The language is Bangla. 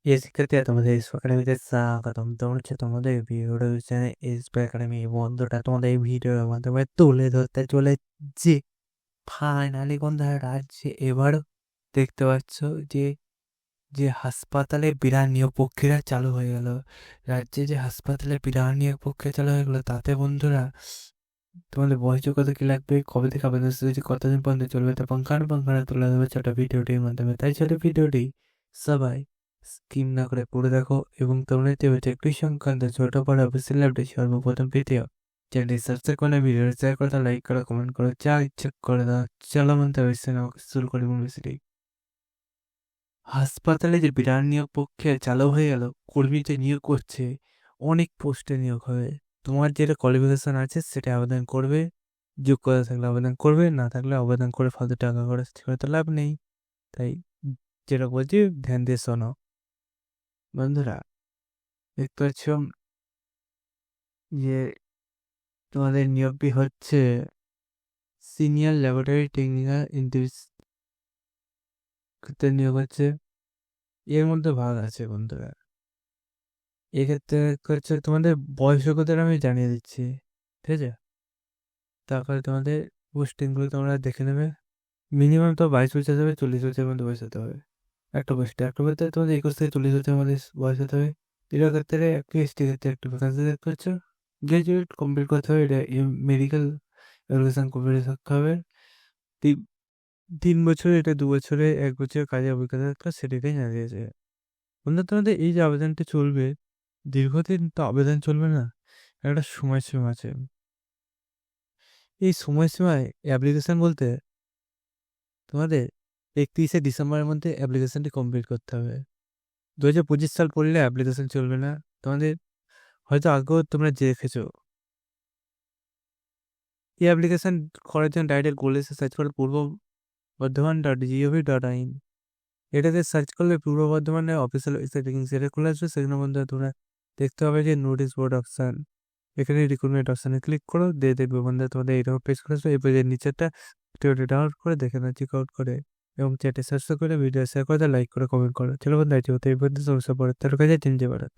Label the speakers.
Speaker 1: এই শিক্ষার্থীরা তোমাদের এসপি একাডেমিতে স্বাগতম। তোমরা হচ্ছে তোমাদের ভিডিও চ্যানেল এসপি একাডেমি বন্ধুটা তোমাদের এই ভিডিওর মাধ্যমে তুলে ধরতে চলেছি। ফাইনালি বন্ধুরা রাজ্যে এবারও দেখতে পাচ্ছ যে যে হাসপাতালে বিরাট নিয়োগ প্রক্রিয়া চালু হয়ে গেল। রাজ্যে যে হাসপাতালে বিরাট নিয়োগ প্রক্রিয়া চালু হয়ে গেলো তাতে বন্ধুরা তোমাদের বয়সযোগ্যতা কি লাগবে, কবে থেকে আবেদন শুরু হয়েছে, কতদিন পর্যন্ত চলবে, তা পাঙ্কানা তুলে দেবে ছোট ভিডিওটির মাধ্যমে। তাই ছোট ভিডিওটি সবাই স্কিম না করে পড়ে দেখো এবং তোমরা হচ্ছে একটি সংক্রান্ত ছোট বড় অফিসিয়াল আপডেট সর্বপ্রথম পেতে চ্যানেলটি সাবস্ক্রাইব করে ভিডিও শেয়ার করে দাও, লাইক করো, কমেন্ট করো, যা ইচ্ছা করে দাও। চলো মন্ত্র শুরু করি ইউনিভার্সিটি। হাসপাতালে যে বিরাট নিয়োগ প্রক্রিয়া চালু হয়ে গেল, কর্মীতে নিয়োগ করছে, অনেক পোস্টে নিয়োগ হবে। তোমার যেটা কোয়ালিফিকেশন আছে সেটা আবেদন করবে, যোগ্যতা থাকলে আবেদন করবে, না থাকলে আবেদন করে ফালতু টাকা খরচ করে তো লাভ নেই। তাই যেটা বলছি ধ্যান দিয়ে শোনো বন্ধুরা। দেখতে পাচ্ছ যে তোমাদের নিয়োগটি হচ্ছে সিনিয়র ল্যাবরেটরি টেকনিক্যাল ইন্টার্নশিপ নিয়োগ হচ্ছে। এর মধ্যে ভাগ আছে বন্ধুরা। এক্ষেত্রে হচ্ছে তোমাদের বয়সযোগ্যতার আমি জানিয়ে দিচ্ছি, ঠিক আছে? তারপরে তোমাদের পোস্টিংগুলো তোমরা দেখে নেবে। মিনিমাম তো 22 বছর হবে, 40 বছরের মধ্যে বয়স হতে হবে একটা পোস্টে তোমাদের 21 থেকে 40 বছরের মধ্যে বয়স হতে হবে। এটার ক্ষেত্রে একটু এসটি ক্ষেত্রে একটু ভ্যাকান্সি দেখতে পাচ্ছ। গ্রাজুয়েট কমপ্লিট করতে হবে, এটা মেডিকেল এডুকেশন কমপ্লিট থাকতে হবে। 3 বছরে, এটা 2 বছরে, 1 বছরের কাজে অভিজ্ঞতা থাকলে সেটাকেই জানিয়েছে। বন্ধু তোমাদের এই যে আবেদনটা চলবে, দীর্ঘদিন তো আবেদন চলবে না, একটা সময়সীমা আছে। এই সময়সীমায় অ্যাপ্লিকেশন বলতে তোমাদের 31শে ডিসেম্বরের মধ্যে অ্যাপ্লিকেশনটি কমপ্লিট করতে হবে। 2025 সাল পড়লে অ্যাপ্লিকেশন চলবে না। তোমাদের হয়তো আগেও তোমরা যে দেখেছো, এই অ্যাপ্লিকেশন করার জন্য ডাইরেক্ট গুগলে সার্চ করে purbo.bardhaman.gov.in, এটাতে সার্চ করলে পূর্ব বর্ধমানের অফিসিয়াল ওয়েবসাইট সেটা খুলে আসবে। সেখানে বন্ধু তোমরা দেখতে হবে যে নোটিশ বোর্ড অপশান, এখানে রিক্রুটমেন্ট অপশানে ক্লিক করো, দিয়ে দেখবে বন্ধু তোমাদের এইরকম পেজ করে আসবে। এই পেজের নিচেরটা ডাউনলোড করে দেখে নাও, চেক আউট করে এবং চ্যাটে সাবস্ক্রাইব করে ভিডিও শেয়ার করে লাইক করে কমেন্ট করো। চলো বন্ধু, এই পর্যন্ত সমস্যা পড়ে তার কাছে চিনতে পারত।